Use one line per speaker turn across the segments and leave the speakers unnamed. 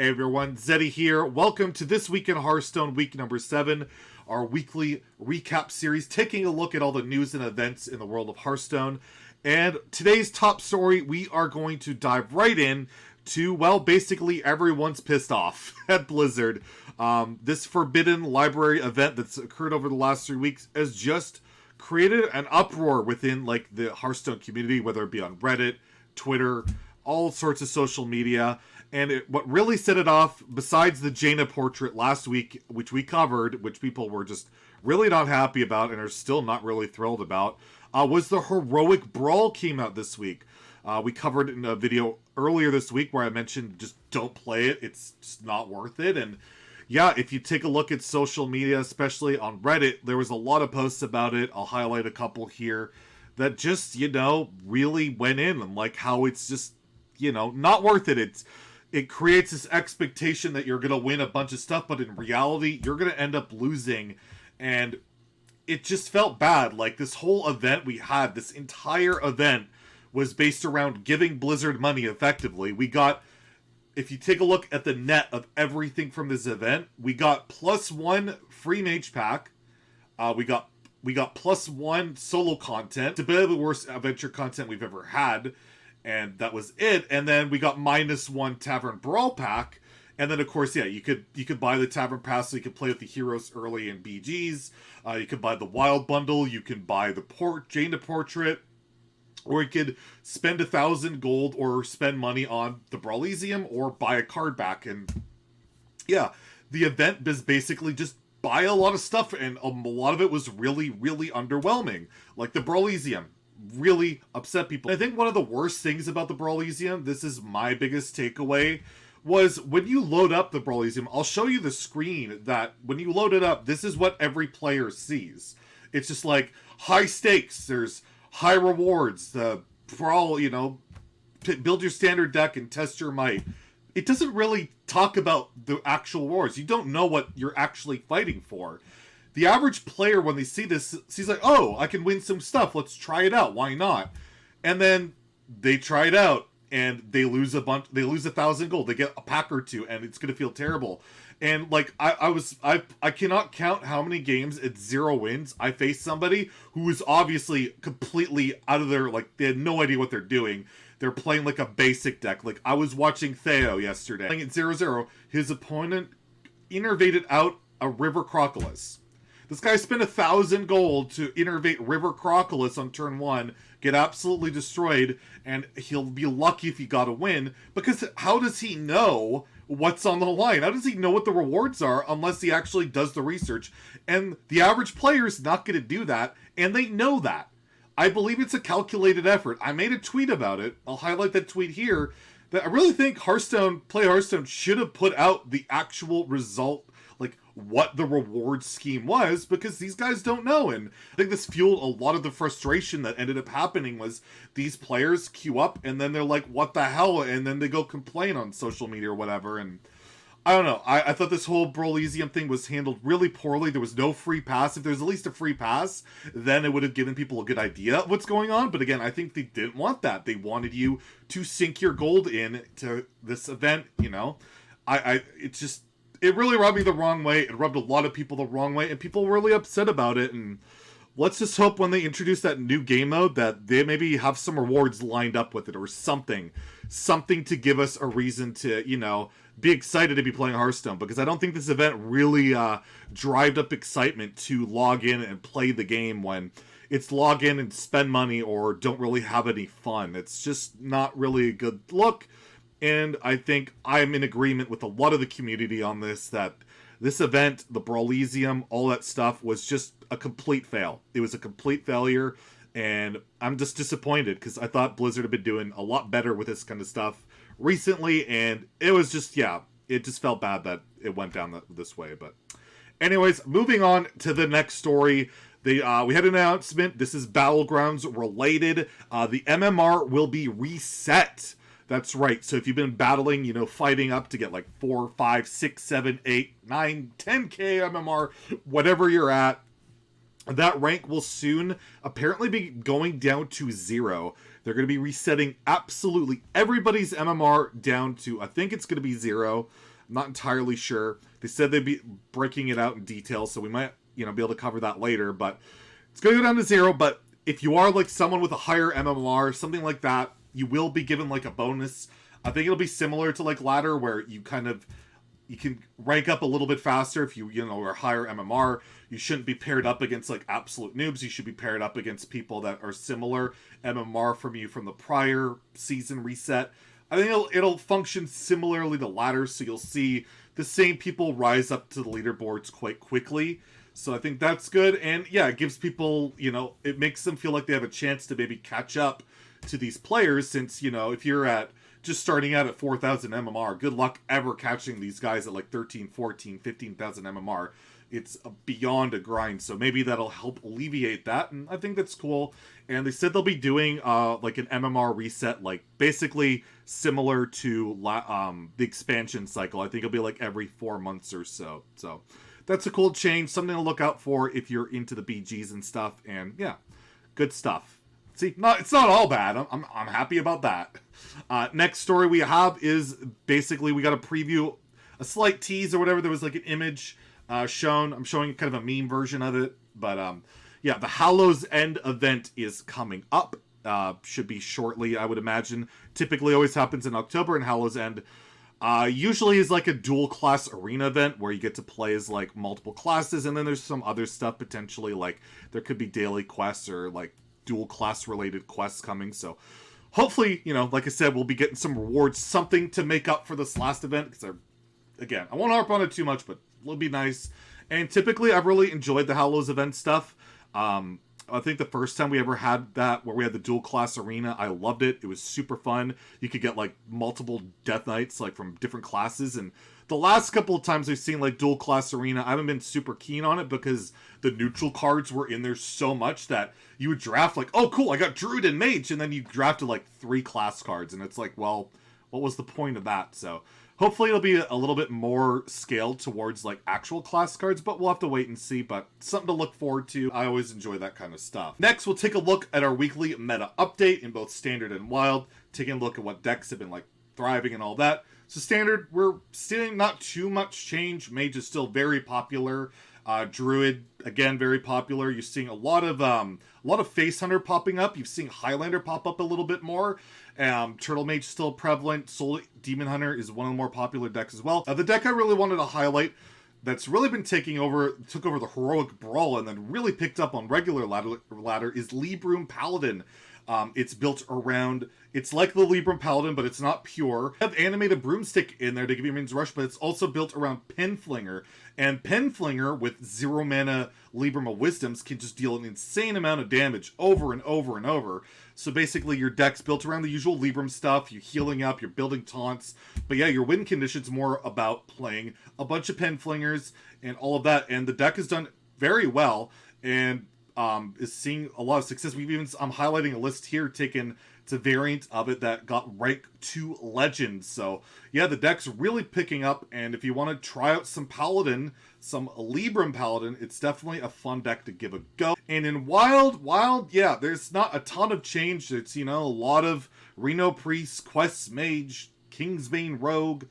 Hey everyone, Zeddy here. Welcome to This Week in Hearthstone, week number 7, our weekly recap series, taking a look at all the news and events in the world of Hearthstone. And today's top story, we are going to dive right in to, well, basically everyone's pissed off at Blizzard. This Forbidden Library event that's occurred over the last 3 weeks has just created an uproar within, like, the Hearthstone community, whether it be on Reddit, Twitter, all sorts of social media. And what really set it off, besides the Jaina portrait last week, which we covered, which people were just really not happy about and are still not really thrilled about, was the heroic Brawl came out this week. We covered in a video earlier this week where I mentioned just don't play it. It's just not worth it. And yeah, if you take a look at social media, especially on Reddit, there was a lot of posts about it. I'll highlight a couple here that just, really went in and like how it's just, not worth it. It creates this expectation that you're going to win a bunch of stuff, but in reality, you're going to end up losing. And it just felt bad. Like, this whole event we had, this entire event was based around giving Blizzard money effectively. We got, if you take a look at the net of everything from this event, we got +1 free mage pack. We got +1 solo content. It's a bit of the worst adventure content we've ever had. And that was it. And then we got -1 Tavern Brawl pack. And then, of course, yeah, you could buy the Tavern Pass so you could play with the heroes early in BGs. You could buy the Wild Bundle. You can buy the Jaina Portrait. Or you could spend 1,000 gold or spend money on the Brawlesium or buy a card back. And yeah, the event is basically just buy a lot of stuff. And a lot of it was really, really underwhelming. Like the Brawlesium. Really upset people. I think one of the worst things about the Brawlesium, this is my biggest takeaway, was when you load up the Brawlesium, I'll show you the screen that when you load it up, this is what every player sees. It's just like high stakes, there's high rewards, the Brawl, build your standard deck and test your might. It doesn't really talk about the actual wars. You don't know what you're actually fighting for. The average player, when they see this, sees like, oh, I can win some stuff. Let's try it out. Why not? And then they try it out, and they lose a bunch. They lose 1,000 gold. They get a pack or two, and it's gonna feel terrible. And like I cannot count how many games at 0 wins I faced somebody who was obviously completely out of their, like, they had no idea what they're doing. They're playing like a basic deck. Like, I was watching Theo yesterday playing at 0-0. His opponent innervated out a River Crocodilus. This guy spent 1,000 gold to innervate River Crocodilus on turn 1, get absolutely destroyed, and he'll be lucky if he got a win, because how does he know what's on the line? How does he know what the rewards are unless he actually does the research? And the average player is not going to do that, and they know that. I believe it's a calculated effort. I made a tweet about it. I'll highlight that tweet here. That I really think Play Hearthstone should have put out the actual result, like what the reward scheme was, because these guys don't know. And I think this fueled a lot of the frustration that ended up happening was these players queue up and then they're like, what the hell? And then they go complain on social media or whatever. And I don't know. I thought this whole Brawlesium thing was handled really poorly. There was no free pass. If there was at least a free pass, then it would have given people a good idea of what's going on. But again, I think they didn't want that. They wanted you to sink your gold in to this event, It really rubbed me the wrong way. It rubbed a lot of people the wrong way, and people were really upset about it. And let's just hope when they introduce that new game mode that they maybe have some rewards lined up with it or something to give us a reason to, be excited to be playing Hearthstone, because I don't think this event really drived up excitement to log in and play the game when it's log in and spend money or don't really have any fun. It's just not really a good look. And I think I'm in agreement with a lot of the community on this, that this event, the Brawlesium, all that stuff was just a complete fail. It was a complete failure, and I'm just disappointed because I thought Blizzard had been doing a lot better with this kind of stuff recently, and it was just, it just felt bad that it went down this way. But anyways, moving on to the next story. We had an announcement. This is Battlegrounds related. The MMR will be reset. That's right. So if you've been battling, fighting up to get like 4, 5, 6, 7, 8, 9, 10k MMR, whatever you're at, that rank will soon apparently be going down to 0. They're going to be resetting absolutely everybody's MMR down to, I think it's going to be 0. Not entirely sure. They said they'd be breaking it out in detail, so we might, be able to cover that later, but it's going to go down to 0, but if you are like someone with a higher MMR, something like that, you will be given like a bonus. I think it'll be similar to like ladder, where you can rank up a little bit faster if you are higher MMR. You shouldn't be paired up against like absolute noobs. You should be paired up against people that are similar MMR from you from the prior season reset. I think it'll function similarly to ladder, so you'll see the same people rise up to the leaderboards quite quickly. So I think that's good, and yeah, it gives people, it makes them feel like they have a chance to maybe catch up to these players, since, if you're just starting out at 4,000 MMR, good luck ever catching these guys at like 13, 14, 15,000 MMR. It's beyond a grind, so maybe that'll help alleviate that, and I think that's cool. And they said they'll be doing like an MMR reset, like basically similar to the expansion cycle. I think it'll be like every 4 months or so. So that's a cool change, something to look out for if you're into the BGs and stuff. And yeah, good stuff. See, it's not all bad. I'm happy about that. Next story we have is basically we got a preview, a slight tease or whatever. There was like an image shown. I'm showing kind of a meme version of it, but yeah, the Hallows End event is coming up. Should be shortly, I would imagine. Typically always happens in October, and Hallows End usually is like a dual class arena event where you get to play as like multiple classes, and then there's some other stuff potentially, like there could be daily quests or like dual class related quests coming. So hopefully, like I said, we'll be getting some rewards, something to make up for this last event, because I won't harp on it too much, but it'll be nice. And typically I've really enjoyed the Hallows event stuff. I think the first time we ever had that, where we had the dual class arena, I loved it. It was super fun. You could get like multiple death knights like from different classes, and the last couple of times we've seen like dual class arena, I haven't been super keen on it because the neutral cards were in there so much that you would draft like, oh cool, I got druid and mage, and then you drafted like 3 class cards, and it's like, well, what was the point of that? So hopefully it'll be a little bit more scaled towards like actual class cards, but we'll have to wait and see. But something to look forward to. I always enjoy that kind of stuff. Next, we'll take a look at our weekly meta update in both standard and wild, taking a look at what decks have been like thriving and all that. So standard, we're seeing not too much change. Mage is still very popular. Druid, again, very popular. You're seeing a lot of Face Hunter popping up. You've seen Highlander pop up a little bit more. Turtle Mage still prevalent. Soul Demon Hunter is one of the more popular decks as well. The deck I really wanted to highlight that's really been took over the heroic Brawl and then really picked up on regular ladder is Libroom Paladin. It's built around, it's like the Libroom Paladin, but it's not pure. You have animated broomstick in there to give you minions rush, but it's also built around Penflinger. And Penflinger with 0 mana Libroom of Wisdoms can just deal an insane amount of damage over and over and over. So basically your deck's built around the usual Libroom stuff, you're healing up, you're building taunts. But yeah, your win condition's more about playing a bunch of Penflingers and all of that. And the deck has done very well, and is seeing a lot of success. I'm highlighting a list here, it's a variant of it that got rank 2 legend. So yeah, the deck's really picking up, and if you want to try out some Paladin, some Libroom Paladin, it's definitely a fun deck to give a go. And in Wild, yeah, there's not a ton of change. It's, a lot of Reno Priest, Quest Mage, Kingsbane Rogue,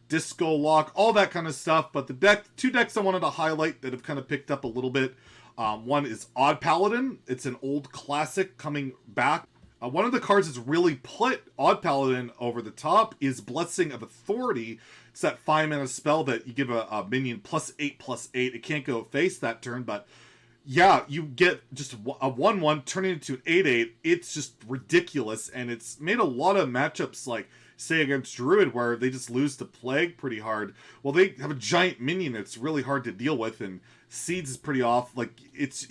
Disco Lock, all that kind of stuff. But the two decks I wanted to highlight that have kind of picked up a little bit. One is Odd Paladin. It's an old classic coming back. One of the cards that's really put Odd Paladin over the top is Blessing of Authority. It's that 5 mana spell that you give a minion +8/+8. It can't go face that turn, but yeah, you get just a 1/1 turning into an 8/8. It's just ridiculous, and it's made a lot of matchups, like say against Druid, where they just lose to Plague pretty hard. Well, they have a giant minion that's really hard to deal with, and Seeds is pretty off. Like it's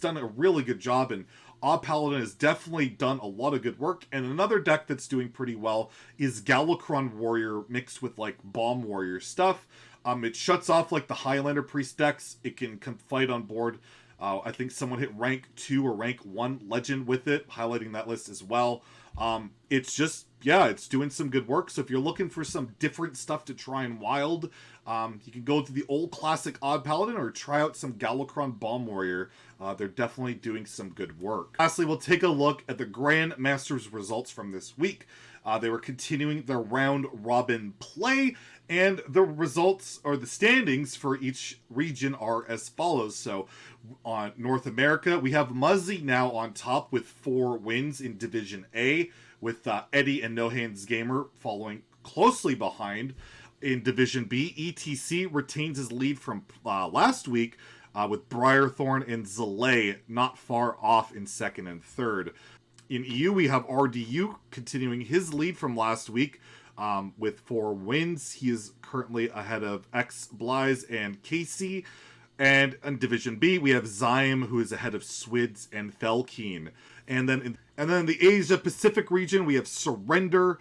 done a really good job, and Odd Paladin has definitely done a lot of good work. And another deck that's doing pretty well is Galakrond Warrior mixed with like Bomb Warrior stuff. It shuts off like the Highlander Priest decks. It can fight on board. I think someone hit rank 2 or rank 1 legend with it, highlighting that list as well. It's just, yeah, it's doing some good work. So if you're looking for some different stuff to try in Wild, you can go to the old classic Odd Paladin or try out some Galakrond Bomb Warrior. They're definitely doing some good work. Lastly, we'll take a look at the Grand Masters results from this week. They were continuing their round robin play, and the results or the standings for each region are as follows. So on North America, we have Muzzy now on top with 4 wins in Division A, with Eddie and No Hands Gamer following closely behind. In Division B, ETC retains his lead from last week, with Briarthorn and Zalay not far off in second and third. In EU, we have RDU continuing his lead from last week with 4 wins. He is currently ahead of X Blyes and Casey. And in Division B, we have Zyme, who is ahead of Swids and Felkeen. And then in the Asia Pacific region, we have Surrender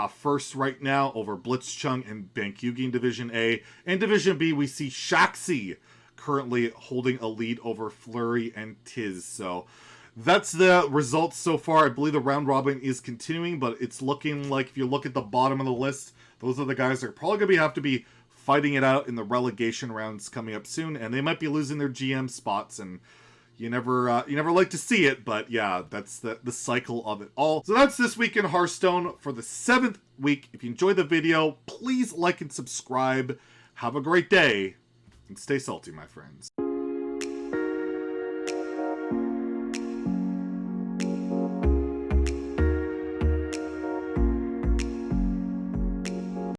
first right now over Blitzchung and Bankyugi in Division A. In Division B, we see Shaxi currently holding a lead over Flurry and Tiz. So that's the results so far. I believe the round robin is continuing, but it's looking like if you look at the bottom of the list, those are the guys that are probably going to have to be fighting it out in the relegation rounds coming up soon, and they might be losing their GM spots, and you never like to see it, but yeah, that's the cycle of it all. So that's this week in Hearthstone for the 7th week. If you enjoyed the video, please like and subscribe. Have a great day, and stay salty, my friends.